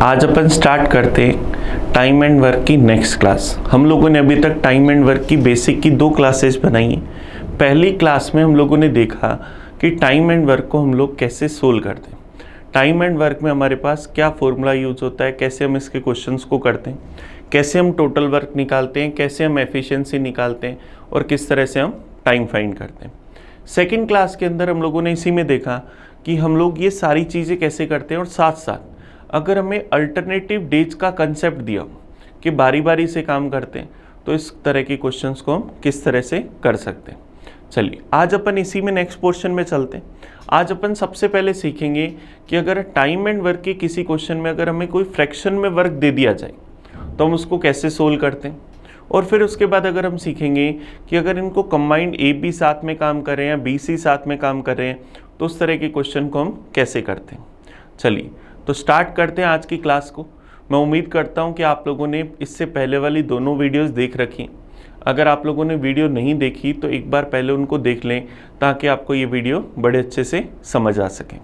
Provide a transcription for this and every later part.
आज अपन स्टार्ट करते हैं टाइम एंड वर्क की नेक्स्ट क्लास। हम लोगों ने अभी तक टाइम एंड वर्क की बेसिक की 2 क्लासेस बनाई हैं। पहली क्लास में हम लोगों ने देखा कि टाइम एंड वर्क को हम लोग कैसे सोल्व करते हैं, टाइम एंड वर्क में हमारे पास क्या फॉर्मूला यूज होता है, कैसे हम इसके क्वेश्चंस को करते हैं, कैसे हम टोटल वर्क निकालते हैं, कैसे हम एफिशिएंसी निकालते हैं और किस तरह से हम टाइम फाइंड करते हैं। सेकेंड क्लास के अंदर हम लोगों ने इसी में देखा कि हम लोग ये सारी चीज़ें कैसे करते हैं और साथ साथ अगर हमें अल्टरनेटिव डेज का कंसेप्ट दिया कि बारी बारी से काम करते हैं तो इस तरह के क्वेश्चंस को हम किस तरह से कर सकते हैं। चलिए आज अपन इसी में नेक्स्ट पोर्शन में चलते हैं। आज अपन सबसे पहले सीखेंगे कि अगर टाइम एंड वर्क के किसी क्वेश्चन में अगर हमें कोई फ्रैक्शन में वर्क दे दिया जाए तो हम उसको कैसे सोल्व करते हैं, और फिर उसके बाद अगर हम सीखेंगे कि अगर इनको कंबाइंड ए बी साथ में काम कर रहे हैं या बी सी साथ में काम कर रहे हैं तो उस तरह के क्वेश्चन को हम कैसे करते हैं। चलिए तो स्टार्ट करते हैं आज की क्लास को। मैं उम्मीद करता हूं कि आप लोगों ने इससे पहले वाली दोनों वीडियोस देख रखी। अगर आप लोगों ने वीडियो नहीं देखी तो एक बार पहले उनको देख लें ताकि आपको ये वीडियो बड़े अच्छे से समझ आ सके।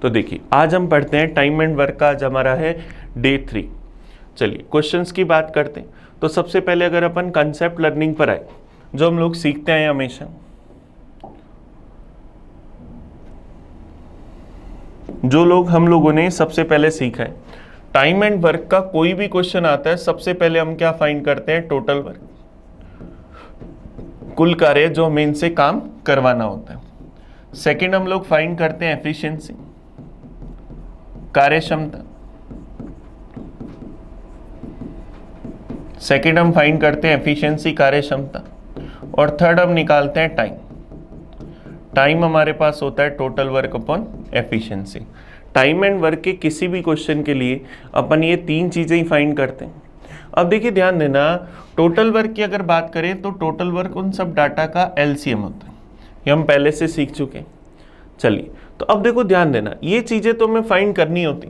तो देखिए आज हम पढ़ते हैं टाइम एंड वर्क का, आज हमारा है डे 3। चलिए क्वेश्चंस की बात करते हैं। तो सबसे पहले अगर अपन कंसेप्ट लर्निंग पर आए, जो हम लोग सीखते हैं हमेशा, जो लोग हम लोगों ने सबसे पहले सीखा है, टाइम एंड वर्क का कोई भी क्वेश्चन आता है सबसे पहले हम क्या फाइंड करते हैं, टोटल वर्क, कुल कार्य जो हमें इनसे काम करवाना होता है। सेकंड हम लोग फाइंड करते हैं एफिशिएंसी, कार्य क्षमता। सेकंड हम फाइंड करते हैं एफिशिएंसी, कार्य क्षमता। और थर्ड हम निकालते हैं टाइम। टाइम हमारे पास होता है total work upon efficiency. Time and work के किसी भी क्वेश्चन के लिए अपन ये 3 चीजें ही फाइंड करते हैं। अब देखिए ध्यान देना, टोटल वर्क की अगर बात करें तो टोटल वर्क उन सब डाटा का एलसीएम होता है, ये हम पहले से सीख चुके हैं। चलिए तो अब देखो ध्यान देना, ये चीजें तो हमें फाइंड करनी होती,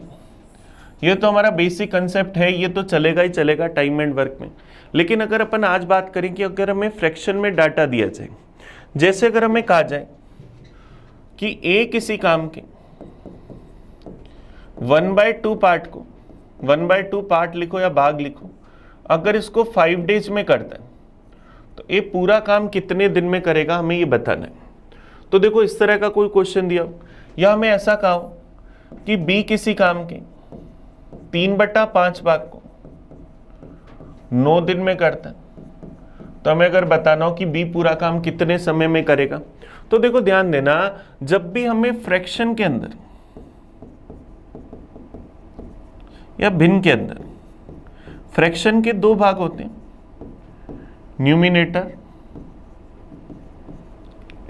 ये तो हमारा बेसिक कंसेप्ट है, ये तो चलेगा ही चलेगा टाइम एंड वर्क में। लेकिन अगर अपन आज बात करें कि अगर हमें फ्रैक्शन में डाटा दिया जाए, जैसे अगर हमें कहा जाए कि ए किसी काम के 1/2 पार्ट को 1/2 पार्ट लिखो या भाग लिखो, अगर इसको 5 डेज में करता है तो ये पूरा काम कितने दिन में करेगा, हमें ये बताना है। तो देखो इस तरह का कोई क्वेश्चन दिया हो या हमें ऐसा कहा हो कि बी किसी काम के 3/5 भाग को 9 दिन में करता है, तो हमें अगर बताना हो कि बी पूरा काम कितने समय में करेगा। तो देखो ध्यान देना, जब भी हमें फ्रैक्शन के अंदर या भिन्न के अंदर फ्रैक्शन के 2 भाग होते हैं, न्यूमिनेटर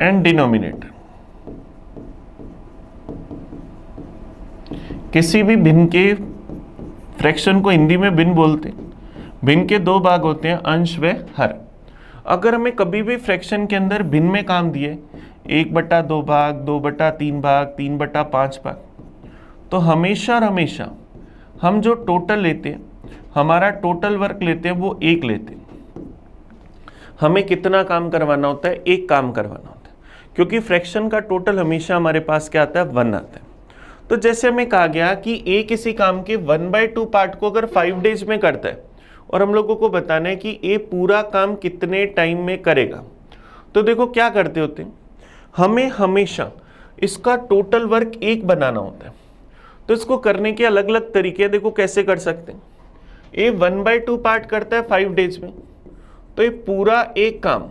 एंड डिनोमिनेटर। किसी भी भिन्न के फ्रैक्शन को हिंदी में भिन्न बोलते हैं, भिन्न के 2 भाग होते हैं, अंश व हर। अगर हमें कभी भी फ्रैक्शन के अंदर भिन्न में काम दिए 1/2 भाग, 2/3 भाग, 3/5 भाग, तो हमेशा और हमेशा हम जो टोटल लेते हैं, हमारा टोटल वर्क लेते हैं, वो 1 लेते हैं। हमें कितना काम करवाना होता है, 1 काम करवाना होता है, क्योंकि फ्रैक्शन का टोटल हमेशा हमारे पास क्या आता है, 1 आता है। तो जैसे हमें कहा गया कि ए किसी काम के 1/2 पार्ट को अगर 5 डेज में करता है और हम लोगों को बताना है कि ए पूरा काम कितने टाइम में करेगा, तो देखो क्या करते होते हैं, हमें हमेशा इसका टोटल वर्क 1 बनाना होता है। तो इसको करने के अलग अलग तरीके, देखो कैसे कर सकते हैं। ए 1/2 पार्ट करता है 5 डेज में, तो ये पूरा 1 काम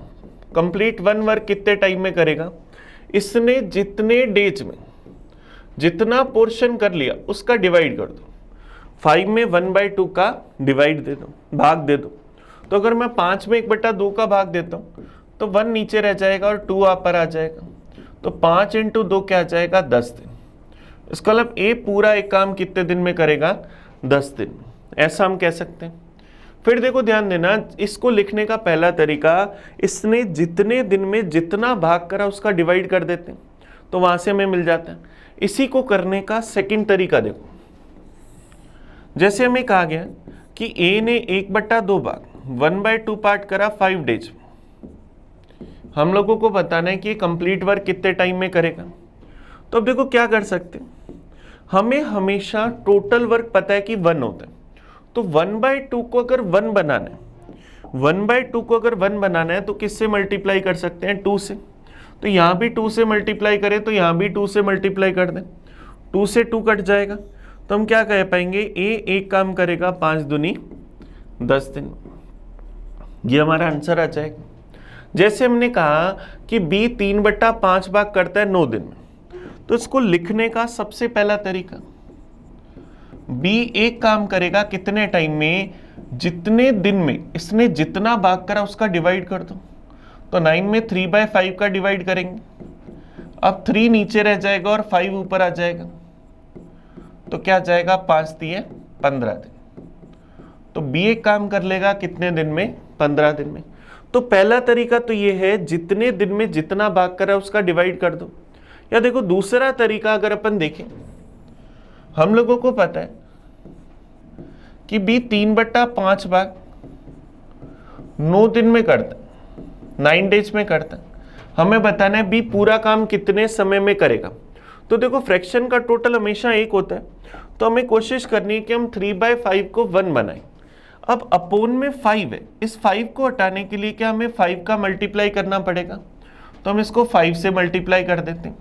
कंप्लीट 1 वर्क कितने टाइम में करेगा, इसने जितने डेज में जितना पोर्शन कर लिया उसका डिवाइड कर दो, 5 में 1/2 का डिवाइड दे दो, भाग दे दो। तो अगर मैं 5 में 1/2 का भाग देता हूँ तो 1 नीचे रह जाएगा और 2 आप पर आ जाएगा, तो 5 × 2 क्या आ जाएगा, 10 दिन। इसका मतलब ए पूरा 1 काम कितने दिन में करेगा, 10 दिन। ऐसा हम कह सकते हैं। फिर देखो ध्यान देना, इसको लिखने का पहला तरीका, इसने जितने दिन में जितना भाग करा उसका डिवाइड कर देते हैं, तो वहां से हमें मिल जाता है। इसी को करने का सेकंड तरीका देखो, जैसे हमें कहा गया कि ए ने 1/2 भाग 1/2 पार्ट करा 5 डेज में, हम लोगों को बताना है कि ये कंप्लीट वर्क कितने टाइम में करेगा। तो अब देखो क्या कर सकते हैं, हमें हमेशा टोटल वर्क पता है कि 1 होता है, तो 1/2 को अगर 1 बनाना है, 1/2 को अगर 1 बनाना है तो किससे मल्टीप्लाई कर सकते हैं? 2 से। तो यहाँ भी 2 से मल्टीप्लाई करें तो यहाँ भी 2 से मल्टीप्लाई कर दें, 2 से 2 कट जाएगा, तो हम क्या कह पाएंगे? ए एक काम करेगा 5 दूनी 10 दिन, ये हमारा आंसर आ जाएगा। जैसे हमने कहा कि बी 3/5 भाग करता है 9 दिन में, तो इसको लिखने का सबसे पहला तरीका, बी एक काम करेगा कितने टाइम में? जितने दिन में इसने जितना भाग करा उसका डिवाइड कर दो, तो 9 में 3/5 का डिवाइड करेंगे, अब 3 नीचे रह जाएगा और 5 ऊपर आ जाएगा, तो क्या जाएगा? 5 दिए 15 दिन। तो बी एक काम कर लेगा कितने दिन में? 15 दिन में। तो पहला तरीका तो ये है, जितने दिन में जितना भाग करा उसका डिवाइड कर दो। या देखो दूसरा तरीका अगर अपन देखें, हम लोगों को पता है कि बी 3/5 भाग 9 दिन में करता है, 9 डेज में करता है। हमें बताना है बी पूरा काम कितने समय में करेगा। तो देखो फ्रैक्शन का टोटल हमेशा 1 होता है, तो हमें कोशिश करनी है कि हम 3/5 को 1 बनाएं। अब अपोन में 5 है, इस 5 को हटाने के लिए क्या हमें 5 का मल्टीप्लाई करना पड़ेगा, तो हम इसको 5 से मल्टीप्लाई कर देते हैं,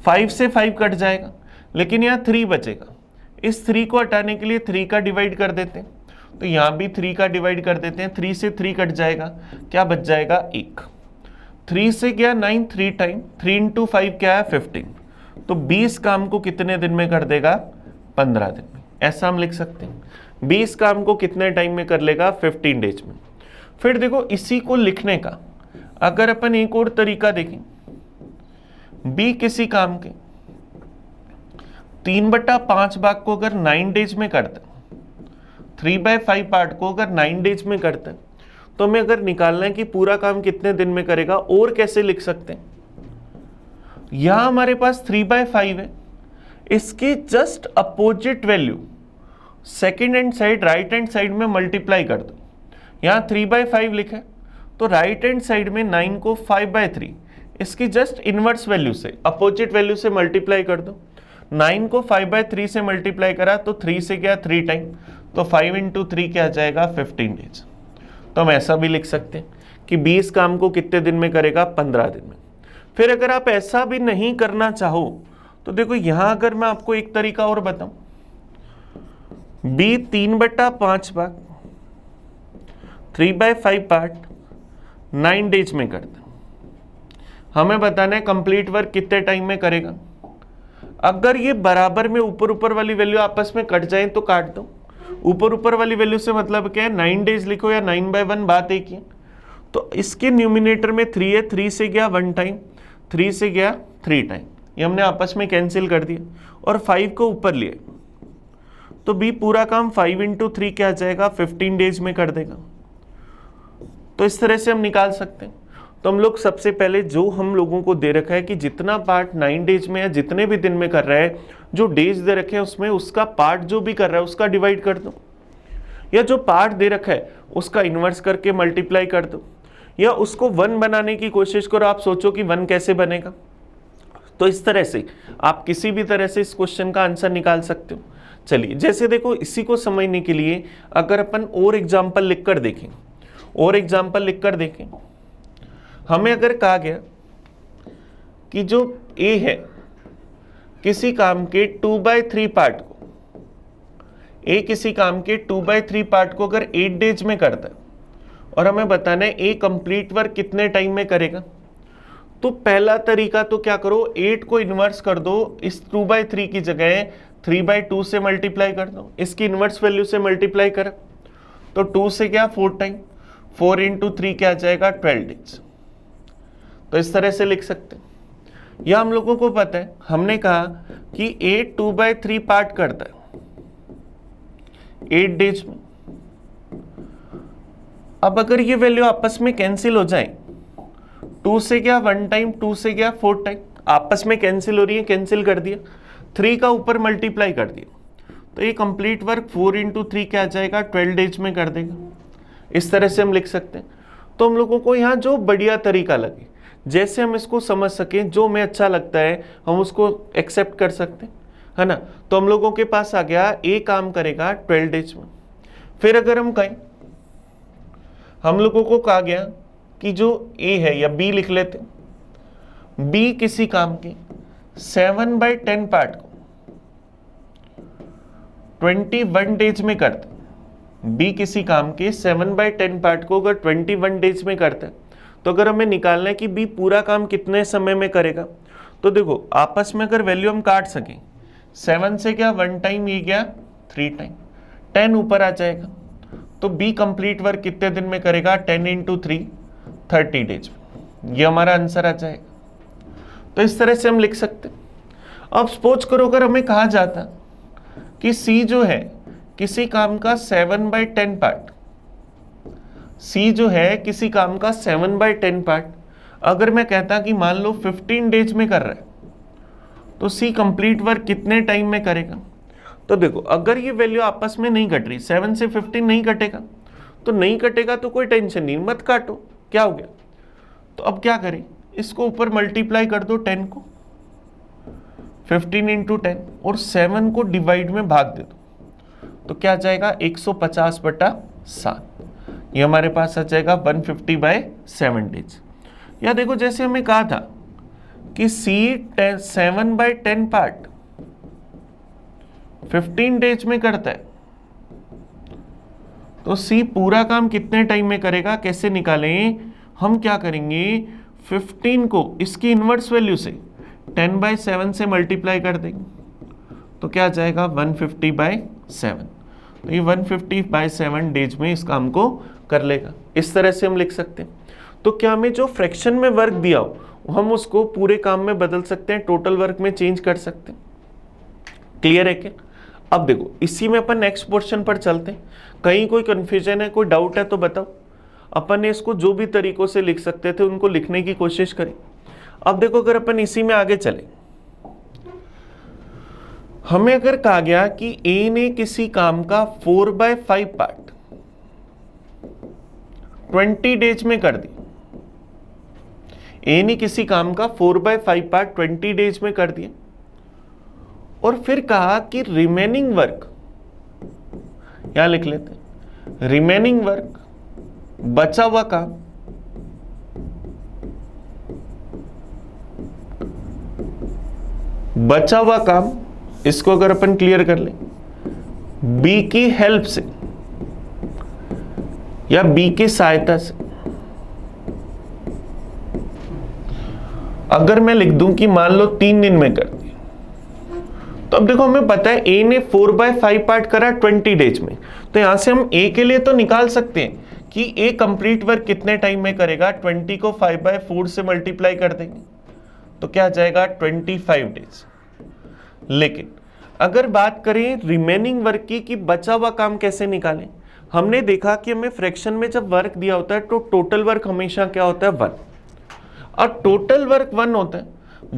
5 से 5 कट जाएगा, लेकिन यहाँ 3 बचेगा, इस 3 को हटाने के लिए 3 का डिवाइड कर देते हैं, तो यहाँ भी 3 का डिवाइड कर देते हैं, 3 से 3 कट जाएगा, क्या बच जाएगा? 1। 3 से गया 9, 3 टाइम, 3 × 5 क्या है? 15। तो 20 काम को कितने दिन में कर देगा? 15 दिन में। ऐसा हम लिख सकते हैं, 20 काम को कितने टाइम में कर लेगा? 15 डेज में। फिर देखो इसी को लिखने का अगर अपन एक और तरीका देखें, बी किसी काम के 3/5 भाग को अगर 9 डेज में करता है, 3/5 पार्ट को अगर 9 डेज में करता है, तो हमें अगर निकालना है कि पूरा काम कितने दिन में करेगा, और कैसे लिख सकते हैं? यहां हमारे पास 3/5 है, इसकी just opposite value second hand side right hand side में मल्टीप्लाई कर दो। यहां 3/5 लिखा है, तो राइट हैंड साइड में 9 को 5/3 इसकी जस्ट इनवर्स वैल्यू से अपोजिट वैल्यू से मल्टीप्लाई कर दो। 9 को 5/3 से मल्टीप्लाई करा तो 3 से गया 3 टाइम, तो 5 × 3 क्या जाएगा? 15 डेज। तो हम ऐसा भी लिख सकते हैं कि 20 काम को कितने दिन में करेगा? 15 दिन में। फिर अगर आप ऐसा भी नहीं करना चाहो तो देखो यहां अगर मैं आपको एक तरीका और बताऊं, बी 3/5 भाग 3/5 पार्ट 9 डेज में करता, हमें बताना है कंप्लीट वर्क कितने टाइम में करेगा। अगर ये बराबर में ऊपर ऊपर वाली वैल्यू आपस में कट जाए तो काट दो। ऊपर ऊपर वाली वैल्यू से मतलब क्या है? 9 डेज लिखो या 9/1, बात एक ही है। तो इसके न्यूमिनेटर में 3 है, 3 से गया 1 टाइम, 3 से गया 3 टाइम, ये हमने आपस में कैंसिल कर दिया और 5 को ऊपर लिए, तो बी पूरा काम 5 × 3 क्या जाएगा? 15 डेज में कर देगा। तो इस तरह से हम निकाल सकते हैं। तो हम लोग सबसे पहले जो हम लोगों को दे रखा है कि जितना पार्ट 9 डेज में या जितने भी दिन में कर रहा है, जो डेज दे रखे हैं उसमें उसका पार्ट जो भी कर रहा है उसका डिवाइड कर दो, या जो पार्ट दे रखा है उसका इन्वर्स करके मल्टीप्लाई कर दो, या उसको 1 बनाने की कोशिश करो। आप सोचो कि 1 कैसे बनेगा, तो इस तरह से आप किसी भी तरह से इस क्वेश्चन का आंसर निकाल सकते हो। चलिए जैसे देखो इसी को समझने के लिए अगर अपन और एग्जाम्पल लिखकर देखें, और एग्जाम्पल लिखकर देखें, हमें अगर कहा गया कि जो ए है किसी काम के 2/3 पार्ट को, ए किसी काम के 2/3 पार्ट को अगर 8 डेज में करता है और हमें बताना है ए कंप्लीट वर्क कितने टाइम में करेगा, तो पहला तरीका तो क्या करो, 8 को इन्वर्स कर दो, इस 2/3 की जगह 3/2 से मल्टीप्लाई कर दो, इसकी इन्वर्स वैल्यू से मल्टीप्लाई कर, तो 2 से क्या 4 टाइम, 4 × 3 क्या जाएगा? 12 डेज। तो इस तरह से लिख सकते हैं। या हम लोगों को पता है, हमने कहा कि 8 2/3 पार्ट करता है 8 डेज में। अब अगर ये वैल्यू आपस में कैंसिल हो जाए, 2 से गया 1 टाइम, 2 से गया 4 टाइम, आपस में कैंसिल हो रही है, कैंसिल कर दिया, 3 का ऊपर मल्टीप्लाई कर दिया, तो ये कंप्लीट वर्क 4 × 3 क्या जाएगा? 12 डेज में कर देगा। इस तरह से हम लिख सकते हैं। तो हम लोगों को यहाँ जो बढ़िया तरीका लगे, जैसे हम इसको समझ सकें, जो हमें अच्छा लगता है हम उसको एक्सेप्ट कर सकते हैं। है ना। तो हम लोगों के पास आ गया ए काम करेगा 12 डेज में। फिर अगर हम कहें, हम लोगों को कहा गया कि जो ए है, या बी लिख लेते, बी किसी काम के 7/10 पार्ट को 21 डेज में करते, बी किसी काम के 7/10 पार्ट को अगर 21 डेज में करते हैं, तो अगर हमें निकालना है कि बी पूरा काम कितने समय में करेगा, तो देखो आपस में अगर वैल्यू हम काट सकें, 7 से क्या 1 टाइम, ये क्या 3 टाइम, 10 ऊपर आ जाएगा, तो बी कंप्लीट वर्क कितने दिन में करेगा, 10 × 3 30 डेज में। ये हमारा आंसर आ जाएगा। तो इस तरह से हम लिख सकते हैं। अब सपोज करो अगर हमें कहा जाता कि सी जो है किसी काम का 7/10 पार्ट, सी जो है किसी काम का 7/10 पार्ट, अगर मैं कहता कि मान लो 15 डेज में कर रहा है, तो सी कंप्लीट वर्क कितने टाइम में करेगा। तो देखो अगर ये वैल्यू आपस में नहीं कट रही, 7 से 15 नहीं कटेगा, तो नहीं कटेगा तो कोई टेंशन नहीं, मत काटो, क्या हो गया। तो अब क्या करें, इसको ऊपर मल्टीप्लाई कर दो 10 को, 15 × 10, और 7 को डिवाइड में भाग दे दो, तो क्या जाएगा 150/7, ये हमारे पास आ जाएगा 150/7 डेज। या देखो जैसे हमें कहा था कि सी 7/10 पार्ट 15 डेज में करता है, तो सी पूरा काम कितने टाइम में करेगा, कैसे निकालें, हम क्या करेंगे, 15 को इसकी इनवर्स वैल्यू से 10/7 से मल्टीप्लाई कर देंगे, तो क्या जाएगा 150/7, तो ये 150/7 डेज में इस काम को कर लेगा। इस तरह से हम लिख सकते हैं। तो क्या हमें जो फ्रैक्शन में वर्क दिया हो, हम उसको पूरे काम में बदल सकते हैं, टोटल वर्क में चेंज कर सकते हैं। क्लियर है क्या। अब देखो इसी में अपन नेक्स्ट पोर्शन पर चलते हैं। कहीं कोई कंफ्यूजन है, कोई डाउट है तो बताओ। अपन ने इसको जो भी तरीकों से लिख सकते थे उनको लिखने की कोशिश करें। अब देखो अगर अपन इसी में आगे चले, हमें अगर कहा गया कि ए ने किसी काम का 4/5 पार्ट 20 डेज में कर दी, ए ने किसी काम का 4/5 पार्ट 20 डेज में कर दिया, और फिर कहा कि रिमेनिंग वर्क, यहां लिख लेते हैं, रिमेनिंग वर्क, बचा हुआ काम, बचा हुआ काम, इसको अगर अपन क्लियर कर लें, बी की हेल्प से या बी की सहायता से, अगर मैं लिख दूं कि मान लो 3 दिन में कर दिया, तो अब देखो हमें पता है ए ने 4/5 पार्ट करा 20 डेज में, तो यहां से हम ए के लिए तो निकाल सकते हैं कि ए कंप्लीट वर्क कितने टाइम में करेगा, 20 को 5/4 से मल्टीप्लाई कर देंगे, तो क्या जाएगा 25 डेज। लेकिन अगर बात करें रिमेनिंग वर्क की कि बचा हुआ काम कैसे निकालें, हमने देखा कि हमें फ्रैक्शन में जब वर्क दिया होता है तो टोटल वर्क हमेशा क्या होता है 1, और टोटल वर्क 1 होता है।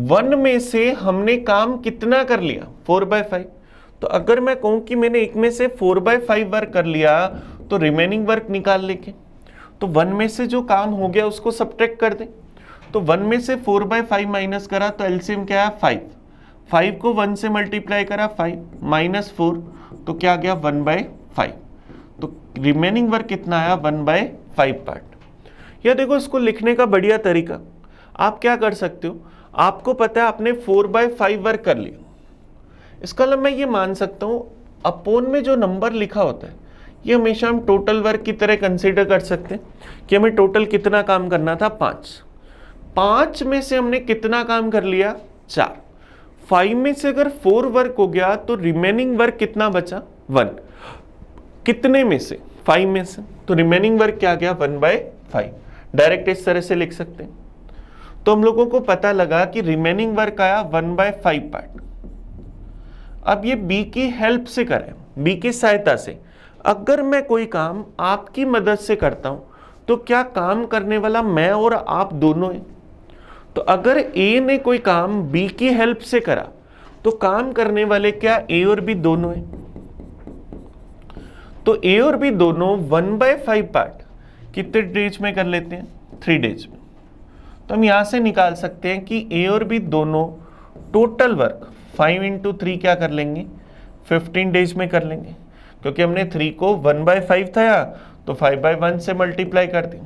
1 में से हमने काम कितना कर लिया 4/5, तो अगर मैं कहूं कि मैंने एक में से 4/5 वर्क कर लिया तो रिमेनिंग वर्क निकाल लेके, तो 1 में से जो काम हो गया उसको सब्ट्रैक्ट कर दें, तो 1 में से 4/5 माइनस करा तो एलसीएम क्या है 5, 5 को 1 से मल्टीप्लाई करा 5 -4, तो क्या गया 1/5, तो रिमेनिंग वर्क कितना आया 1/5 पार्ट। या देखो इसको लिखने का बढ़िया तरीका, आप क्या कर सकते हो, आपको पता है आपने 4/5 वर्क कर लिया, इसका मतलब मैं ये मान सकता हूं अपोन में जो नंबर लिखा होता है ये हमेशा हम टोटल वर्क की तरह कंसीडर कर सकते हैं कि हमें टोटल कितना काम करना था 5 में से हमने कितना काम कर लिया 4, 5 में से अगर 4 वर्क हो गया तो रिमेनिंग वर्क कितना बचा 1, कितने में से 5 में से, तो रिमेनिंग वर्क क्या गया 1/5, डायरेक्ट इस तरह से लिख सकते हैं। तो हम लोगों को पता लगा कि रिमेनिंग वर्क आया 1/5 पार्ट। अब ये बी की हेल्प से करें, बी की सहायता से, अगर मैं कोई काम आपकी मदद से करता हूं तो क्या काम करने वाला मैं और आप दोनों हैं। तो अगर ए ने कोई काम बी की हेल्प से करा तो काम करने वाले क्या ए और बी दोनों हैं, तो ए और बी दोनों 1/5 पार्ट कितने डेज में कर लेते हैं 3 डेज में। तो हम यहां से निकाल सकते हैं कि ए और बी दोनों टोटल वर्क 5 इंटू 3 क्या कर लेंगे, 15 डेज में कर लेंगे, क्योंकि हमने 3 को 1/5 था तो 5/1 से मल्टीप्लाई कर दें,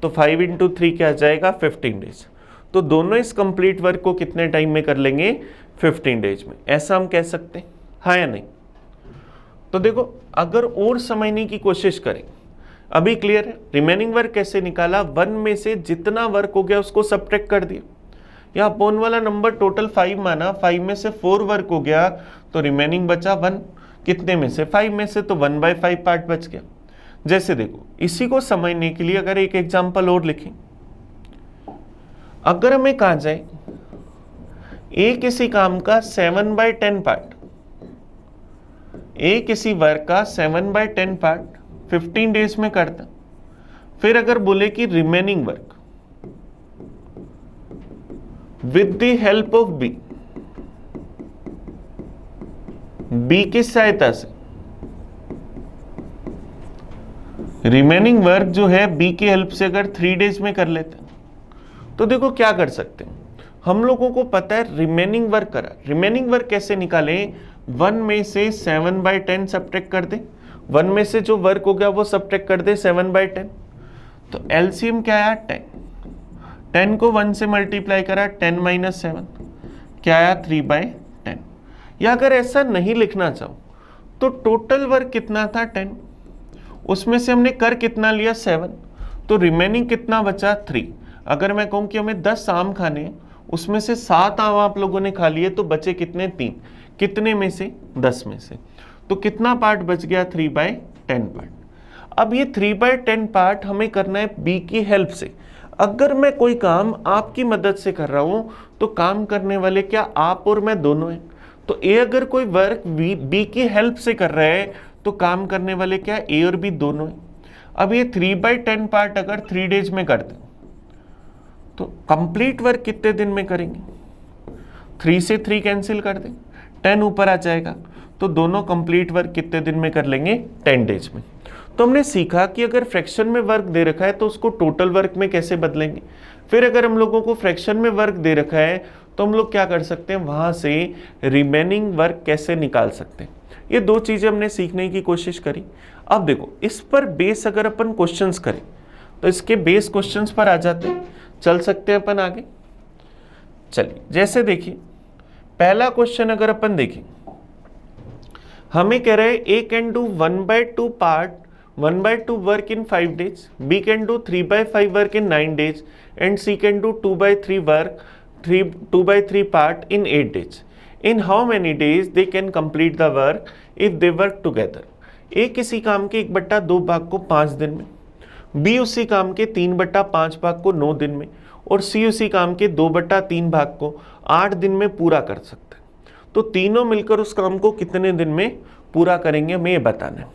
तो 5 इंटू 3 क्या जाएगा, 15 डेज। तो दोनों इस कंप्लीट वर्क को कितने टाइम में कर लेंगे, 15 डेज में। ऐसा हम कह सकते हैं, हाँ या नहीं। तो देखो अगर और समझने की कोशिश करें, अभी क्लियर है रिमेनिंग वर्क कैसे निकाला, 1 में से जितना वर्क हो गया उसको सब्ट्रैक्ट कर दिया, या अपोन वाला नंबर टोटल 5 माना, 5 में से 4 वर्क हो गया तो रिमेनिंग बचा 1, कितने में से, 5 में से, तो 1/5 पार्ट बच गया। जैसे देखो इसी को समझने के लिए अगर एक एग्जांपल और लिखें, अगर हमें कहा जाए ए किसी काम का 7/10 पार्ट, ए किसी वर्क का 7/10 पार्ट 15 डेज में करता, फिर अगर बोले कि remaining work with the help of B, B की सहायता से रिमेनिंग वर्क जो है बी की हेल्प से अगर 3 डेज में कर लेते हैं, तो देखो क्या कर सकते हैं, हम लोगों को पता है रिमेनिंग वर्क करा, रिमेनिंग वर्क कैसे निकालें, 1 में से 7/10 सब्ट्रैक्ट कर दे, 1 में से जो वर्क हो गया वो सब्ट्रैक्ट कर दे 7/10, तो एलसीएम क्या आया 10, 10 को 1 से मल्टीप्लाई करा 10 - 7 क्या आया 3/10। या अगर ऐसा नहीं लिखना चाहो तो टोटल वर्क कितना था 10, उसमें से हमने कर कितना लिया 7, तो रिमेनिंग कितना बचा 3। अगर मैं कहूं कि हमें 10 आम खाने हैं, उसमें से 7 आम आप लोगों ने खा लिए, तो बचे कितने 3, कितने में से 10 में से, तो कितना पार्ट बच गया 3/10 पार्ट। अब ये 3/10 पार्ट हमें करना है बी की हेल्प से। अगर मैं कोई काम आपकी मदद से कर रहा हूं तो काम करने वाले क्या आप और मैं दोनों हैं, तो ए अगर कोई वर्क बी की हेल्प से कर रहा है तो काम करने वाले क्या ए और बी दोनों हैं। अब ये 3/10 पार्ट अगर 3 डेज में करते तो कंप्लीट वर्क कितने दिन में करेंगे, 3 से 3 कैंसिल कर दें, 10 ऊपर आ जाएगा, तो दोनों कंप्लीट वर्क कितने दिन में कर लेंगे, 10 डेज में। तो हमने सीखा कि अगर फ्रैक्शन में वर्क दे रखा है तो उसको टोटल वर्क में कैसे बदलेंगे। फिर अगर हम लोगों को फ्रैक्शन में वर्क दे रखा है तो हम लोग क्या कर सकते हैं, वहां से रिमेनिंग वर्क कैसे निकाल सकते हैं। ये 2 चीजें हमने सीखने की कोशिश करी। अब देखो इस पर बेस अगर अपन क्वेश्चंस करें तो इसके बेस क्वेश्चंस पर आ जाते हैं, चल सकते हैं अपन आगे। चलिए जैसे देखिए पहला क्वेश्चन अगर अपन देखें, हमें कह रहे हैं A can do 1/2 part 1/2 work in 5 days, B can do 3/5 work in 9 days and C can do 2/3 work 2/3 part in 8 days. In how many days they can complete the work if they work together. A किसी काम के 1/2 भाग को 5 दिन में, B उसी काम के 3/5 भाग को 9 दिन में, और सी उसी काम के 2/3 भाग को 8 दिन में पूरा कर सकते हैं। तो तीनों मिलकर उस काम को कितने दिन में पूरा करेंगे हमें ये बताना है।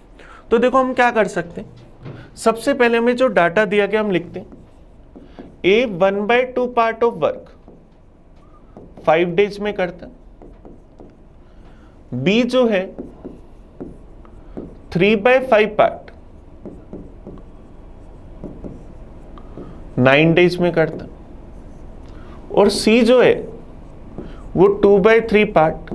तो देखो हम क्या कर सकते हैं, सबसे पहले हमें जो डाटा दिया गया हम लिखते हैं, ए 1/2 पार्ट ऑफ वर्क 5 डेज में करता है, बी जो है 3/5 पार्ट 9 डेज में करता, और सी जो है वो 2/3 पार्ट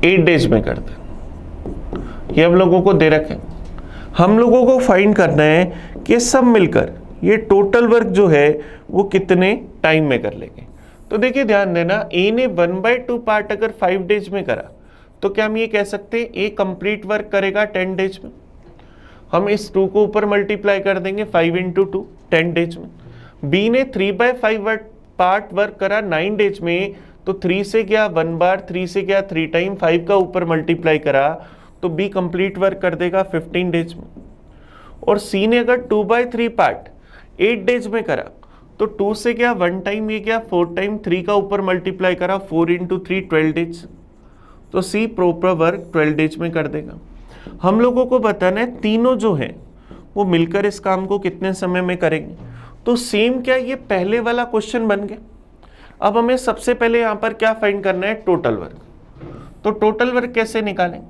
8 डेज में करता। ये हम लोगों को दे रखे, हम लोगों को फाइंड करना है कि सब मिलकर ये टोटल वर्क जो है वो कितने टाइम में कर लेंगे। तो देखिए ध्यान देना, ए ने 1/2 पार्ट अगर 5 डेज में करा तो क्या हम ये कह सकते हैं ए कंप्लीट वर्क करेगा 10 डेज में। हम इस 2 को ऊपर मल्टीप्लाई कर देंगे 5 × 2 10 डेज में। बी ने 3/5 पार्ट वर्क करा 9 डेज में, तो 3 से गया 1 बार, 3 से गया 3 टाइम, 5 का ऊपर मल्टीप्लाई करा तो बी कंप्लीट वर्क कर देगा 15 डेज में। और सी ने अगर 2/3 पार्ट 8 डेज में करा तो 2 से गया 1 टाइम, ये गया 4 टाइम, 3 का ऊपर मल्टीप्लाई करा 4 × 3 12 डेज, तो सी प्रॉपर वर्क 12 डेज में कर देगा। हम लोगों को बताना है तीनों जो है वो मिलकर इस काम को कितने समय में करेंगे। तो सेम क्या ये पहले वाला क्वेश्चन बन गया। अब हमें सबसे पहले यहां पर क्या फाइंड करना है, टोटल वर्क। तो टोटल वर्क कैसे निकालें,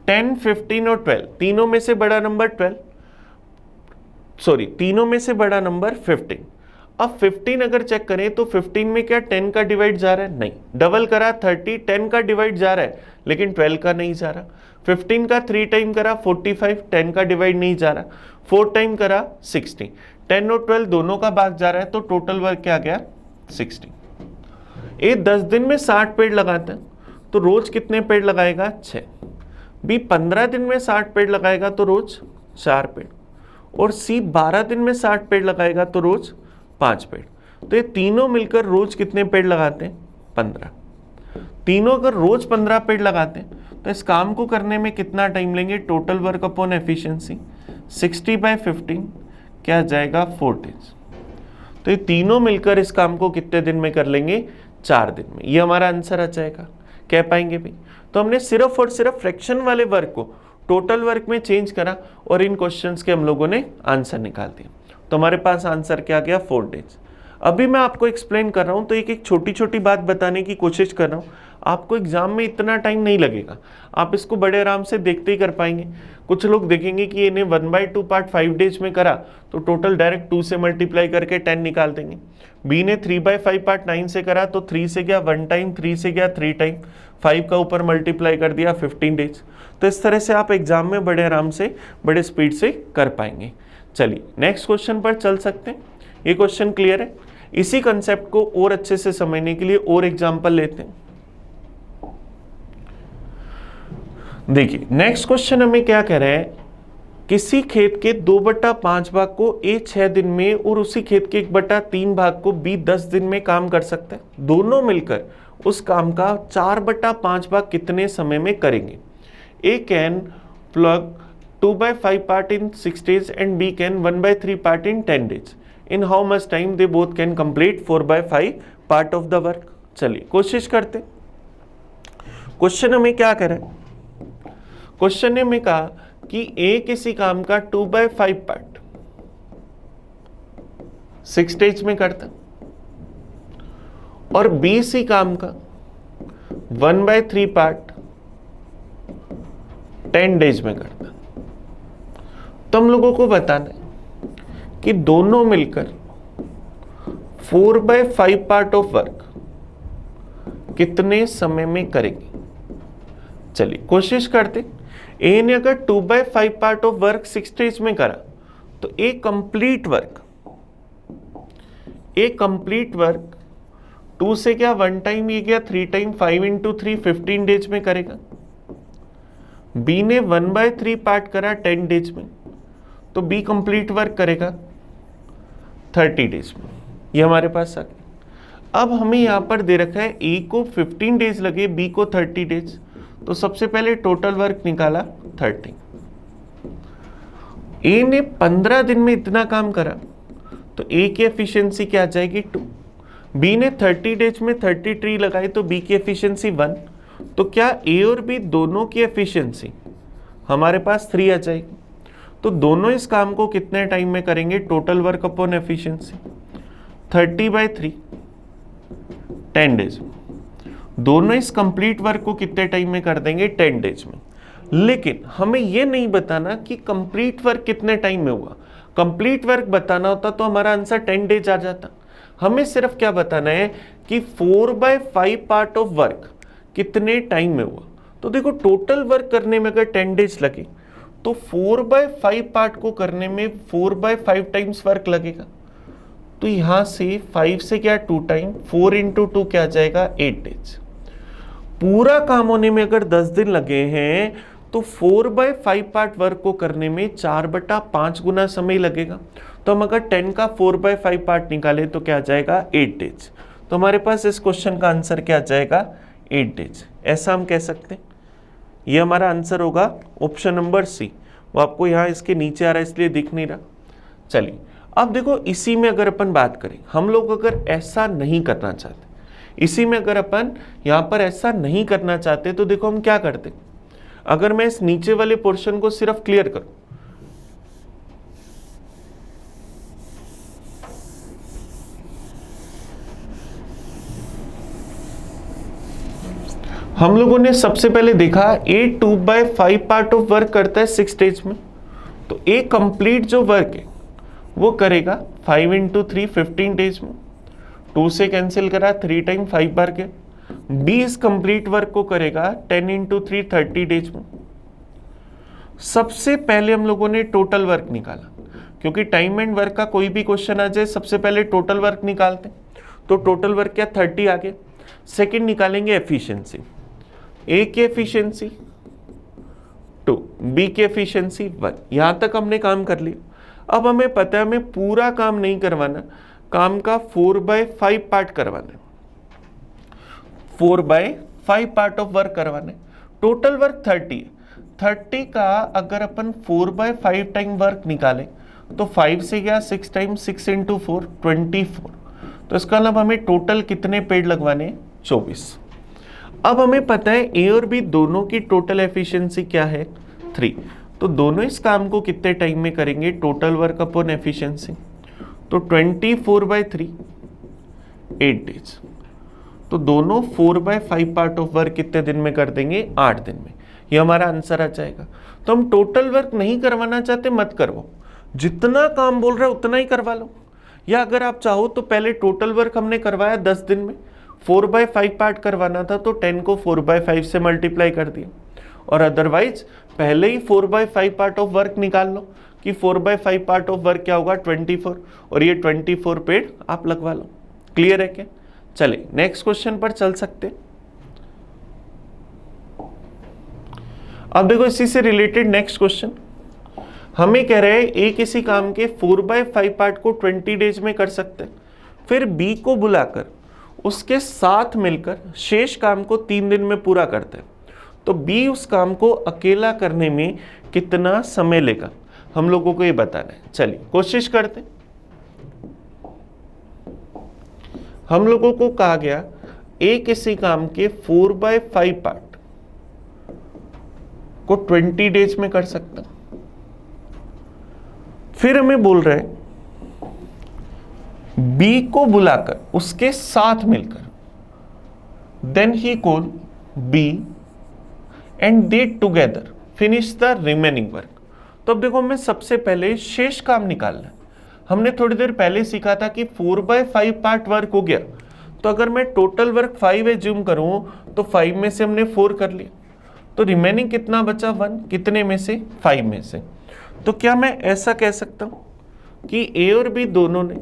10 15 और 12 तीनों में से बड़ा नंबर 12, सॉरी तीनों में से बड़ा नंबर 15। अब 15 अगर चेक करें तो 15 में क्या 10 का डिवाइड जा रहा है? नहीं। डबल करा 30, 10 का डिवाइड जा रहा है लेकिन 12 का नहीं जा रहा। 15 का 3 टाइम करा 45, 10 का डिवाइड नहीं जा रहा। 4 टाइम करा 60, 10 और 12 दोनों का भाग जा रहा है, तो टोटल वर्क क्या गया? 60। ए 10 दिन में 60 पेड़ लगाते हैं तो रोज कितने पेड़ लगाएगा? 6। बी 15 दिन में 60 पेड़ लगाएगा तो रोज 4 पेड़। और सी 12 दिन में 60 पेड़ लगाएगा तो रोज 5 पेड़। तो ये तीनों मिलकर रोज कितने पेड़ लगाते हैं? 15। तीनों अगर रोज 15 पेड़ लगाते हैं तो इस काम को करने में कितना टाइम लेंगे? टोटल वर्क अपॉन एफिशिएंसी 60/15 क्या जाएगा? 4 डेज। तो ये तीनों मिलकर इस काम को कितने दिन में कर लेंगे? 4 दिन में। ये हमारा आंसर आ जाएगा। कह पाएंगे भाई? तो हमने सिर्फ और सिर्फ फ्रैक्शन वाले वर्क को टोटल वर्क में चेंज करा और इन क्वेश्चंस के हम लोगों ने आंसर निकाल दिया। तो हमारे पास आंसर क्या गया? 4 डेज। अभी मैं आपको एक्सप्लेन कर रहा हूं तो एक एक छोटी छोटी बात बताने की कोशिश कर रहा हूं। आपको एग्जाम में इतना टाइम नहीं लगेगा, आप इसको बड़े आराम से देखते ही कर पाएंगे। कुछ लोग देखेंगे कि इन्हें 1/2 पार्ट 5 डेज में करा तो टोटल डायरेक्ट 2 से मल्टीप्लाई करके 10 निकाल देंगे। बी ने 3/5 पार्ट 9 से करा तो 3 से गया 1 टाइम, 3 से गया 3 टाइम, 5 का ऊपर मल्टीप्लाई कर दिया 15 डेज। तो इस तरह से आप एग्जाम में बड़े आराम से बड़े स्पीड से कर पाएंगे। चलिए नेक्स्ट क्वेश्चन पर चल सकते हैं। ये क्वेश्चन क्लियर है? इसी कंसेप्ट को और अच्छे से समझने के लिए और एग्जाम्पल लेते हैं। देखिए नेक्स्ट क्वेश्चन हमें क्या कह रहा है? किसी खेत के 2/5 भाग को ए 6 दिन में और उसी खेत के 1/3 भाग को बी 10 दिन में काम कर सकता है। दोनों मिलकर उस काम का 4/5 भाग कितने समय में करेंगे? A can plug 2/5 part in 6 days and B can 1/3 part in 10 days. In how much time they both can complete 4/5 part of the work? चलिए कोशिश करते। क्वेश्चन हमें क्या कह रहा है? क्वेश्चन ने हमें कहा कि ए किसी काम का 2/5 पार्ट 6 days में करता और बी सी काम का 1/3 पार्ट 10 days में करता। तो हम लोगों को बताना है कि दोनों मिलकर 4/5 पार्ट ऑफ वर्क कितने समय में करेंगे। चलिए कोशिश करते। ए ने अगर 2/5 पार्ट ऑफ वर्क 6 days में करा तो ए कंप्लीट वर्क 2 से क्या 1 टाइम, ये क्या 3 टाइम, 5 into 3 15 days में करेगा। बी ने 1/3 पार्ट करा 10 days में तो बी कंप्लीट वर्क करेगा 30 days में। ये हमारे पास आ गया। अब हमें यहां पर दे रखा है ए को 15 days लगे, बी को 30 days। तो सबसे पहले टोटल वर्क निकाला 30। ए ने 15 दिन में इतना काम करा तो ए की एफिशिएंसी क्या आ जाएगी? 2। बी ने 30 days में 30 ट्री लगाए तो बी की एफिशिएंसी 1। तो क्या ए और बी दोनों की एफिशिएंसी हमारे पास 3 आ जाएगी। तो दोनों इस काम को कितने टाइम में करेंगे? Total work upon efficiency 30/3 10 days में। दोनों इस कंप्लीट वर्क को कितने टाइम में कर देंगे? 10 days में। लेकिन हमें यह नहीं बताना कि कंप्लीट वर्क कितने टाइम में हुआ। कंप्लीट वर्क बताना होता तो हमारा आंसर 10 days आ जाता। हमें सिर्फ क्या बताना है कि 4/5 पार्ट ऑफ वर्क कितने टाइम में हुआ। तो देखो टोटल वर्क करने में अगर 10 days लगे तो 4/5 पार्ट को करने में 4/5 टाइम्स वर्क लगेगा। तो यहां से 5 से क्या 2 टाइम, 4 into 2 क्या जाएगा? 8 days। पूरा काम होने में अगर 10 दिन लगे हैं तो 4/5 पार्ट वर्क को करने में 4/5 गुना समय लगेगा। तो हम अगर 10 का 4/5 पार्ट निकालें तो क्या आ जाएगा? 8 days। तो हमारे पास इस क्वेश्चन का आंसर क्या आ जाएगा? 8 days। ऐसा हम कह सकते हैं। ये हमारा आंसर होगा ऑप्शन नंबर सी। वो आपको यहाँ इसके नीचे आ रहा है इसलिए दिख नहीं रहा। चलिए अब देखो इसी में अगर अपन बात करें, हम लोग अगर ऐसा नहीं करना चाहते, इसी में अगर अपन यहाँ पर ऐसा नहीं करना चाहते तो देखो हम क्या करते। अगर मैं इस नीचे वाले पोर्शन को सिर्फ क्लियर करूं, हम लोगों ने सबसे पहले देखा ए 2/5 पार्ट ऑफ वर्क करता है 6 days में। तो ए कंप्लीट जो वर्क है वो करेगा 5 इंटू 3 15 डेज में, 2 से कैंसिल करा 3 टाइम 5 बार के। बी इस कंप्लीट वर्क को करेगा 10 इंटू 3 30 डेज में। सबसे पहले हम लोगों ने टोटल वर्क निकाला, क्योंकि टाइम एंड वर्क का कोई भी क्वेश्चन आ जाए सबसे पहले टोटल वर्क निकालते हैं, तो टोटल वर्क क्या 30 आ गया। सेकेंड निकालेंगे एफिशिएंसी, ए की एफिशिएंसी 2, बी की एफिशिएंसी 1। यहां तक हमने काम कर लिया। अब हमें पता है हमें पूरा काम नहीं करवाना, काम का 4/5 पार्ट करवाना है, 4/5 पार्ट ऑफ वर्क करवाना है। टोटल वर्क 30 है, 30 का अगर अपन 4/5 टाइम वर्क निकालें तो 5 से गया 6 टाइम 6 इंटू 4 24। तो इसका मतलब हमें टोटल कितने पेड़ लगवाने हैं 24। अब हमें पता है ए और बी दोनों की टोटल एफिशिएंसी क्या है 3, तो दोनों इस काम को कितने टाइम में करेंगे, टोटल वर्क अपॉन एफिशिएंसी, तो 24/3 8 डेज। तो दोनों 4/5 पार्ट ऑफ वर्क कितने दिन में कर देंगे 8 दिन में। ये हमारा आंसर आ जाएगा। तो हम टोटल वर्क नहीं करवाना चाहते मत करवाओ, जितना काम बोल रहा है उतना ही करवा लो। या अगर आप चाहो तो पहले टोटल वर्क हमने करवाया 10 दिन में, 4/5 पार्ट करवाना था तो 10 को 4/5 से मल्टीप्लाई कर दिया, और अदरवाइज पहले ही 4/5 पार्ट ऑफ वर्क निकाल लो कि 4/5 पार्ट ऑफ वर्क क्या होगा 24, और ये 24 पेड़ आप लगवा लो। क्लियर है क्या? चले नेक्स्ट क्वेश्चन पर चल सकते। अब देखो इसी से रिलेटेड नेक्स्ट क्वेश्चन हमें कह रहे हैं ए किसी काम के 4/5 पार्ट को 20 डेज में कर सकते हैं, फिर बी को बुलाकर उसके साथ मिलकर शेष काम को 3 दिन में पूरा करते हैं, तो बी उस काम को अकेला करने में कितना समय लेगा, हम लोगों को ये बताना है। चलिए कोशिश करते हैं। हम लोगों को कहा गया ए किसी काम के 4/5 पार्ट को 20 डेज में कर सकता, फिर हमें बोल रहे हैं बी को बुलाकर उसके साथ मिलकर, then he call B and they together finish the remaining work. तो अब देखो हमें सबसे पहले शेष काम निकालना है। हमने थोड़ी देर पहले सीखा था कि 4/5 पार्ट वर्क हो गया, तो अगर मैं टोटल वर्क 5 एज्यूम करूं तो 5 में से हमने 4 कर लिया, तो रिमेनिंग कितना बचा 1, कितने में से 5 में से। तो क्या मैं ऐसा कह सकता हूं कि ए और बी दोनों ने,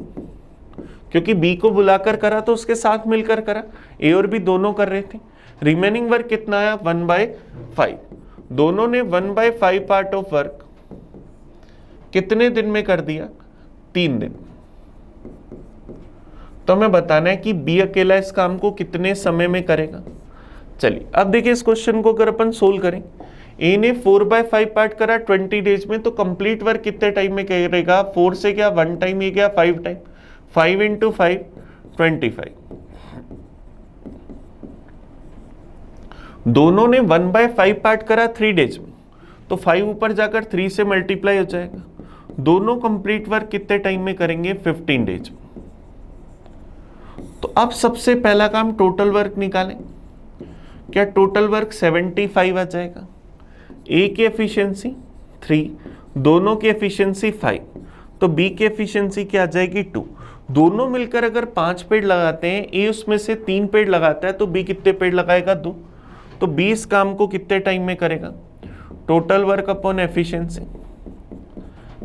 क्योंकि बी को बुलाकर करा तो उसके साथ मिलकर करा, ए और बी दोनों कर रहे थे, रिमेनिंग वर्क कितना आया 1/5। दोनों ने 1/5 पार्ट ऑफ वर्क कितने दिन में कर दिया 3 दिन। तो हमें बताना है कि बी अकेला इस काम को कितने समय में करेगा। चलिए अब देखिए इस क्वेश्चन को अगर अपन सोल्व करें, ए ने 4/5 पार्ट करा 20 डेज में, तो कंप्लीट वर्क कितने टाइम में करेगा, 4 से क्या 1 टाइम, ये क्या 5 टाइम, 5 इंटू 5 25। दोनों ने 1/5 पार्ट करा 3 डेज में, तो 5 ऊपर जाकर 3 से मल्टीप्लाई हो जाएगा। दोनों कंप्लीट वर्क कितने टाइम में करेंगे 15 डेज में। तो अब सबसे पहला काम टोटल वर्क निकालें। क्या टोटल वर्क 75 आ जाएगा, ए की एफिशिएंसी 3, दोनों की एफिशिएंसी 5, तो बी की एफिशिएंसी क्या आ जाएगी 2। दोनों मिलकर अगर 5 पेड़ लगाते हैं, ए उसमें से 3 पेड़ लगाता है, तो बी कितने पेड़ लगाएगा 2। तो बी इस काम को कितने टाइम में करेगा, टोटल वर्क अपॉन एफिशिएंसी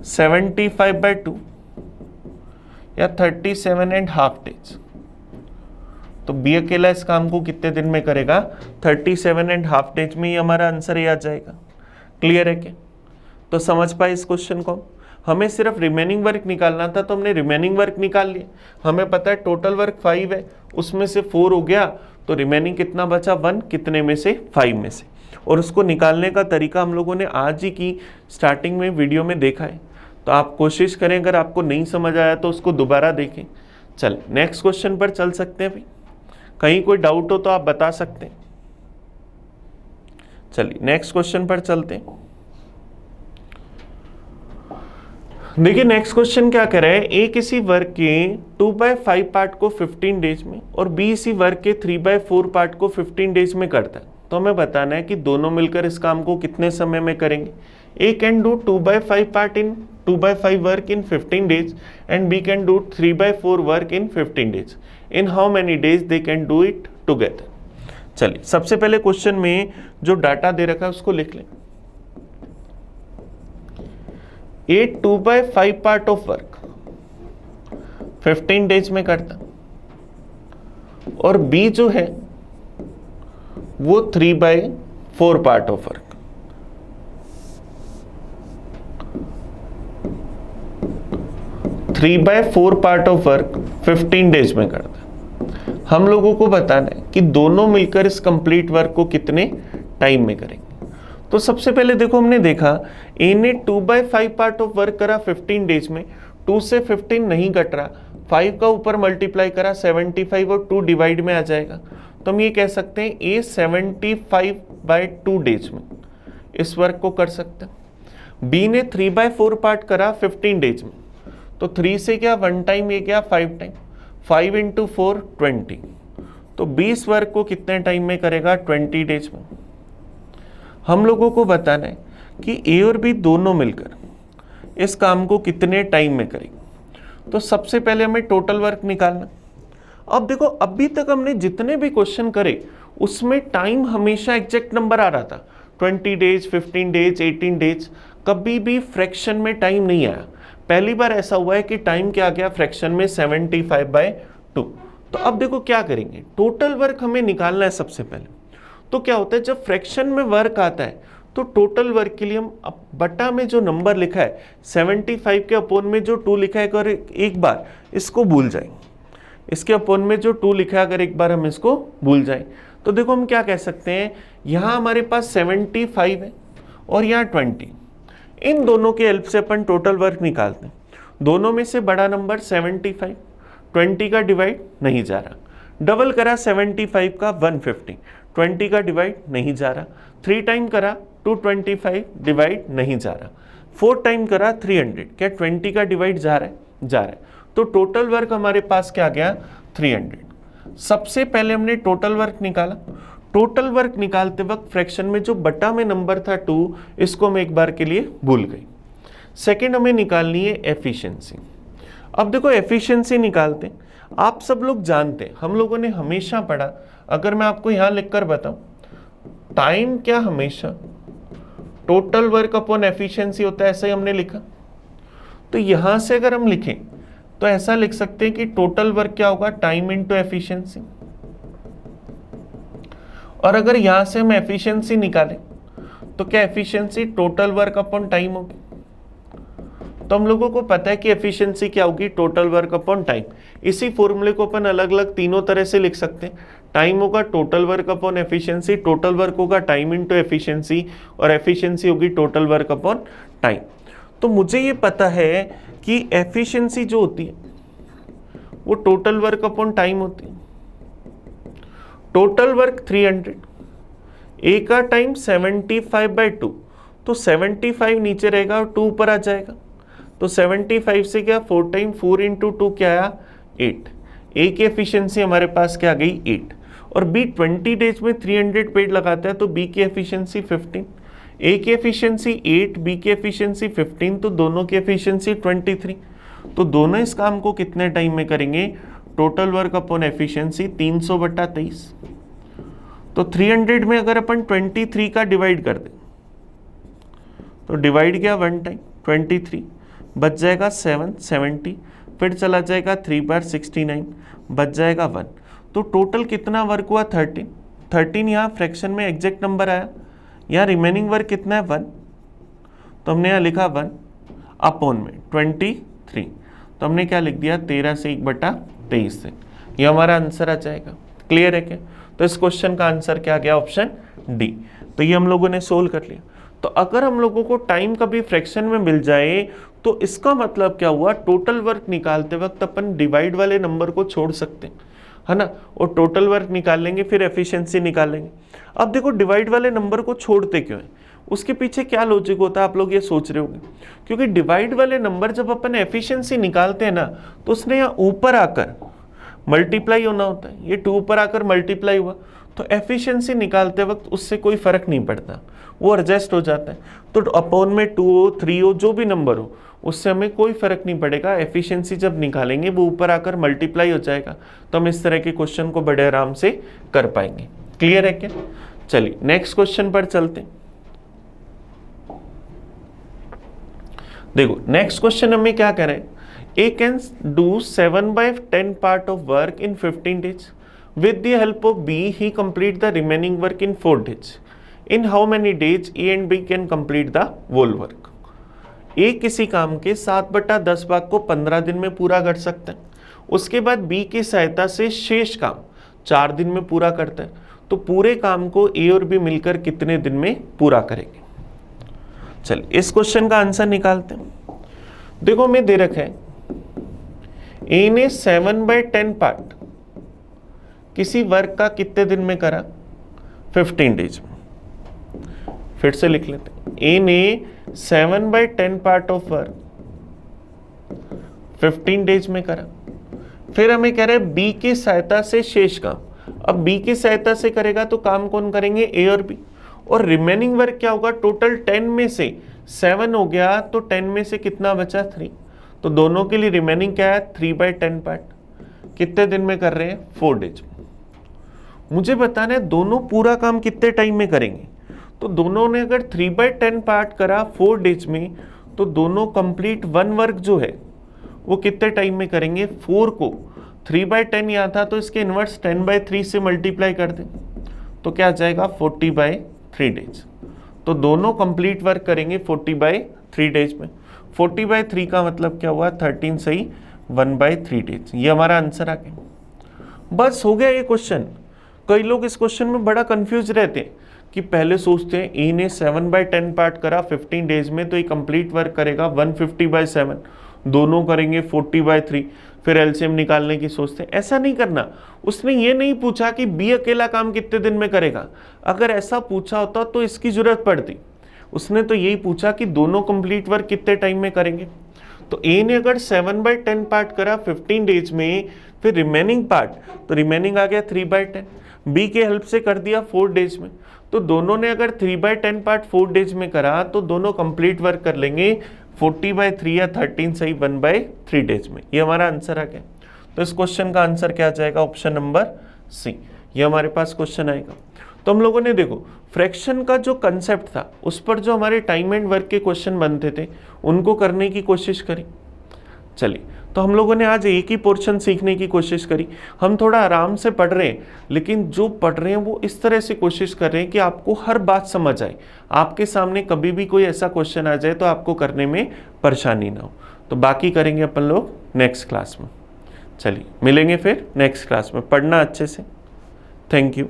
75/2 या 37.5 डेज। तो बी अकेला इस काम को कितने दिन में करेगा 37.5 डेज में। ही हमारा आंसर ये आ जाएगा। क्लियर है क्या? तो समझ पाए इस क्वेश्चन को। हमें सिर्फ रिमेनिंग वर्क निकालना था, तो हमने रिमेनिंग वर्क निकाल लिया। हमें पता है टोटल वर्क 5 है, उसमें से 4 हो गया, तो रिमेनिंग कितना बचा 1, कितने में से 5 में से। और उसको निकालने का तरीका हम लोगों ने आज ही की स्टार्टिंग में वीडियो में देखा है, तो आप कोशिश करें, अगर आपको नहीं समझ आया तो उसको दोबारा देखें। चल नेक्स्ट क्वेश्चन पर चल सकते हैं। भाई कहीं कोई डाउट हो तो आप बता सकते हैं। चलिए नेक्स्ट क्वेश्चन पर चलते हैं। देखिए नेक्स्ट क्वेश्चन क्या कह रहा है, ए किसी वर्क के 2/5 पार्ट को 15 डेज में और बी इसी वर्क के 3/4 पार्ट को 15 डेज में करता है। तो हमें बताना है कि दोनों मिलकर इस काम को कितने समय में करेंगे। A can do 2/5 part in 2/5 work in 15 days and B can do 3/4 work in 15 days. In how many days they can do it together? चलिए सबसे पहले क्वेश्चन में जो डाटा दे रखा है उसको लिख लें। A 2/5 part of work 15 days में करता और B जो है वो 3/4 part of work. Three by four part of work 15 days में करता है। हम लोगों को बताना है कि दोनों मिलकर इस कंप्लीट वर्क को कितने टाइम में करेंगे। तो सबसे पहले देखो हमने देखा ए ने 2/5 पार्ट ऑफ वर्क करा 15 डेज में, 2 से 15 नहीं कट रहा, 5 का ऊपर मल्टीप्लाई करा 75 और 2 डिवाइड में आ जाएगा। तो हम ये कह सकते हैं ए 75/2 डेज में इस वर्क को कर सकते हैं। बी ने 3/4 पार्ट करा 15 डेज में, तो 3 से क्या 1 टाइम, ये क्या 5 टाइम, 5 × 4 20, तो 20 वर्क को कितने टाइम में करेगा 20 डेज में। हम लोगों को बताना है कि ए और बी दोनों मिलकर इस काम को कितने टाइम में करेंगे। तो सबसे पहले हमें टोटल वर्क निकालना। अब देखो अभी तक हमने जितने भी क्वेश्चन करे उसमें टाइम हमेशा एग्जैक्ट नंबर आ रहा था, 20 डेज, 15 डेज, 18 डेज, कभी भी फ्रैक्शन में टाइम नहीं आया। पहली बार ऐसा हुआ है कि टाइम क्या आ गया फ्रैक्शन में 75/2। तो अब देखो क्या करेंगे, टोटल वर्क हमें निकालना है सबसे पहले। तो क्या होता है जब फ्रैक्शन में वर्क आता है तो टोटल वर्क के लिए हम बटा में जो नंबर लिखा है 75 के अपोन में जो 2 लिखा है, अगर एक बार इसको भूल जाए, इसके अपोन में जो 2 लिखा है अगर एक बार हम इसको भूल जाए, तो देखो हम क्या कह सकते हैं, यहाँ हमारे पास 75 है और यहाँ 20, इन दोनों के हेल्प से अपन टोटल वर्क निकालते हैं। दोनों में से बड़ा नंबर 75, 20 का डिवाइड नहीं जा रहा, डबल करा 75 का 150, 20 का डिवाइड नहीं जा रहा, 3 टाइम करा 225 डिवाइड नहीं जा रहा, 4 टाइम करा 300, क्या 20 का डिवाइड जा रहा है, जा रहा है। तो टोटल वर्क हमारे पास क्या गया 300। सबसे पहले हमने टोटल वर्क निकाला। टोटल वर्क निकालते वक्त फ्रैक्शन में जो बटा में नंबर था 2, इसको मैं एक बार के लिए भूल गई। सेकंड हमें निकालनी है एफिशिएंसी। अब देखो एफिशिएंसी निकालते हैं, आप सब लोग जानते हैं, हम लोगों ने हमेशा पढ़ा, अगर मैं आपको यहाँ लिखकर बताऊं, टाइम क्या हमेशा टोटल वर्क अपॉन एफिशिएंसी होता है, ऐसा ही हमने लिखा। तो यहां से अगर हम लिखें तो ऐसा लिख सकते हैं कि टोटल वर्क क्या होगा टाइम इंटू एफिशिएंसी, और अगर यहां से हम एफिशिएंसी निकालें तो क्या efficiency total work upon time होगी। तो हम लोगों को पता है कि एफिशिएंसी क्या होगी टोटल वर्क अपॉन टाइम। इसी फॉर्मूले को अपन अलग अलग तीनों तरह से लिख सकते हैं। टाइम होगा total work upon efficiency, total work होगा टाइम इंटू एफिशिएंसी, और एफिशिएंसी होगी टोटल वर्क अपॉन टाइम। तो मुझे ये पता है कि एफिशिएंसी जो होती है वो टोटल वर्क अपॉन टाइम होती है। टोटल वर्क 300, ए का टाइम 75/2, तो 75 नीचे रहेगा और 2 ऊपर आ जाएगा, तो 75 से क्या 4 टाइम 4 × 2 क्या आया 8। ए की एफिशिएंसी हमारे पास क्या आ गई 8, और बी 20 डेज में 300 पेड़ लगाता है, तो बी की एफिशिएंसी 15, ए की एफिशिएंसी 8, बी की एफिशिएंसी 15, तो दोनों की एफिशिएंसी 23। तो दोनों इस काम को कितने टाइम में करेंगे, टोटल वर्क अपॉन एफिशिएंसी 300/23। तो 300 में अगर अपन 23 का डिवाइड कर दें तो डिवाइड किया 1 टाइम 23, बच जाएगा 7 70, फिर चला जाएगा 3 बार 69, बच जाएगा 1। तो टोटल कितना वर्क हुआ 13। यहाँ फ्रैक्शन में एग्जैक्ट नंबर आया, यहाँ रिमेनिंग वर्क कितना है 1, तो हमने यहाँ लिखा 1 अपॉन में 23, तो हमने क्या लिख दिया 13 से 1/23 से, ये हमारा आंसर आ जाएगा। क्लियर है क्या। तो इस क्वेश्चन का आंसर क्या गया ऑप्शन डी। तो ये हम लोगों ने सोल्व कर लिया। तो अगर हम लोगों को टाइम कभी फ्रैक्शन में मिल जाए तो इसका मतलब क्या हुआ, टोटल वर्क निकालते वक्त अपन डिवाइड वाले नंबर को छोड़ सकते हैं, है ना, और टोटल वर्क निकाल लेंगे, फिर एफिशिएंसी निकालेंगे। अब देखो डिवाइड वाले नंबर को छोड़ते क्यों है, उसके पीछे क्या लॉजिक होता है आप लोग ये सोच रहे होंगे। क्योंकि डिवाइड वाले नंबर जब अपन एफिशिएंसी निकालते हैं ना, तो उसने यहाँ ऊपर आकर मल्टीप्लाई होना होता है, ये 2 ऊपर आकर मल्टीप्लाई हुआ, तो एफिशिएंसी निकालते वक्त उससे कोई फर्क नहीं पड़ता, वो एडजस्ट हो जाता है। तो अपॉन में 2 हो 3 हो जो भी नंबर हो उससे हमें कोई फर्क नहीं पड़ेगा, एफिशिएंसी जब निकालेंगे वो ऊपर आकर मल्टीप्लाई हो जाएगा, तो हम इस तरह के क्वेश्चन को बड़े आराम से कर पाएंगे। क्लियर है क्या? चलिए नेक्स्ट क्वेश्चन पर चलते हैं। देखो नेक्स्ट क्वेश्चन हमें क्या कह रहे हैं, A can do 7/10 part of work in 15 days. With the help of B, he complete the remaining work in 4 days. In how many days A and B can complete the whole work? A किसी काम के 7/10 भाग को 15 दिन में पूरा कर सकते हैं, उसके बाद B की सहायता से शेष काम 4 दिन में पूरा करते हैं, तो पूरे काम को A और B मिलकर कितने दिन में पूरा करेंगे? चलिए इस क्वेश्चन का आंसर निकालते हैं। देखो हमें दे रखा है A ने 7/10 पार्ट किसी वर्क का कितने दिन में करा? 15 डेज में। फिर से लिख लेते हैं, ए ने 7/10 पार्ट ऑफ वर्क 15 डेज में करा। फिर हमें कह रहे हैं बी की सहायता से शेष काम। अब बी की सहायता से करेगा तो काम कौन करेंगे? ए और बी। और रिमेनिंग वर्क क्या होगा? टोटल 10 में से 7 हो गया तो 10 में से कितना बचा? 3। तो दोनों के लिए रिमेनिंग क्या है? 3/10 पार्ट। कितने दिन में कर रहे हैं? 4 डेज में। मुझे बताना है दोनों पूरा काम कितने टाइम में करेंगे। तो दोनों ने अगर 3/10 पार्ट करा 4 डेज में, तो दोनों कंप्लीट 1 वर्क जो है वो कितने टाइम में करेंगे? 4 को 3/10 यहाँ था तो इसके इनवर्स 10/3 से मल्टीप्लाई कर दें तो क्या आ जाएगा? 40/3 डेज। तो दोनों कंप्लीट वर्क करेंगे 40/3 डेज में। 40/3 का मतलब क्या हुआ? 13 सही 1/3 डेज। ये हमारा आंसर आ गया। बस हो गया ये क्वेश्चन। कई लोग इस क्वेश्चन में बड़ा कंफ्यूज रहते हैं कि पहले सोचते हैं ए ने 7/10 पार्ट करा 15 डेज में तो ये कंप्लीट वर्क करेगा 150/7, दोनों करेंगे 40/3, फिर एलसीएम निकालने की सोचते हैं। ऐसा नहीं करना। उसने ये नहीं पूछा कि बी अकेला काम कितने दिन में करेगा। अगर ऐसा पूछा होता तो इसकी जरूरत पड़ती। उसने तो यही पूछा कि दोनों कंप्लीट वर्क कितने टाइम में करेंगे। तो ए ने अगर 7/10 पार्ट करा 15 डेज में, फिर रिमेनिंग पार्ट, तो रिमेनिंग आ गया 3/10। बी के हेल्प से कर दिया 4 डेज में। तो दोनों ने अगर 3/10 पार्ट 4 डेज में करा तो दोनों कंप्लीट वर्क कर लेंगे 40/3 या 13 सही 1/3 डेज में। ये हमारा आंसर आ गया। तो इस क्वेश्चन का आंसर क्या आ जाएगा? Option number C. ये हमारे पास क्वेश्चन आएगा। तो हम लोगों ने देखो फ्रैक्शन का जो कंसेप्ट था उस पर जो हमारे टाइम एंड वर्क के क्वेश्चन बनते थे उनको करने की कोशिश करी। चलिए तो हम लोगों ने आज एक ही पोर्शन सीखने की कोशिश करी। हम थोड़ा आराम से पढ़ रहे हैं, लेकिन जो पढ़ रहे हैं वो इस तरह से कोशिश कर रहे हैं कि आपको हर बात समझ आए। आपके सामने कभी भी कोई ऐसा क्वेश्चन आ जाए तो आपको करने में परेशानी ना हो। तो बाकी करेंगे अपन लोग नेक्स्ट क्लास में। चलिए मिलेंगे फिर नेक्स्ट क्लास में। पढ़ना अच्छे से। Thank you.